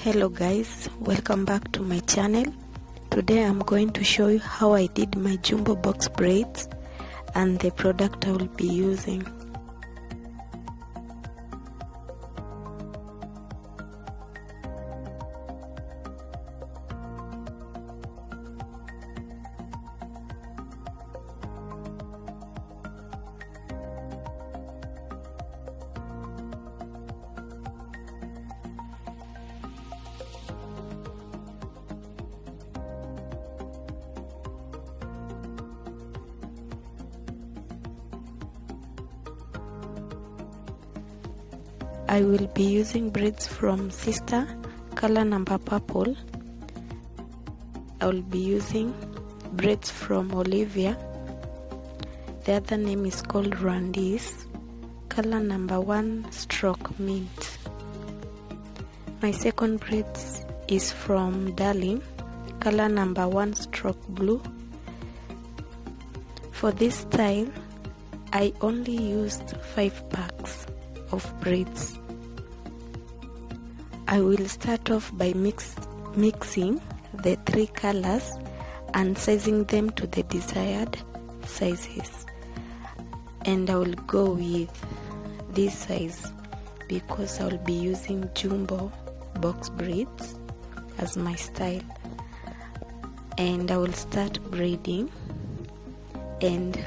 Hello guys, welcome back to my channel. Today I'm going to show you how I did my jumbo box braids and the product I will be using. I will be using braids from SISTA, color number purple. I will be using braids from Olivia. The other name is called Braids, color number 1 stroke mint. My second braids is from MAGDALINE, color number 1 stroke blue. For this style, I only used 5 packs of braids. I will start off by mixing the 3 colors and sizing them to the desired sizes, and I will go with this size because I will be using jumbo box braids as my style. And I will start braiding and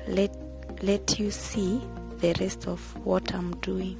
let you see the rest of what I'm doing.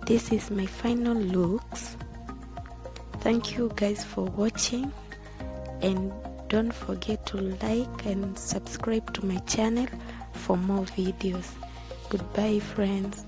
this is my final looks. Thank you guys for watching, and don't forget to like and subscribe to my channel for more videos. Goodbye friends.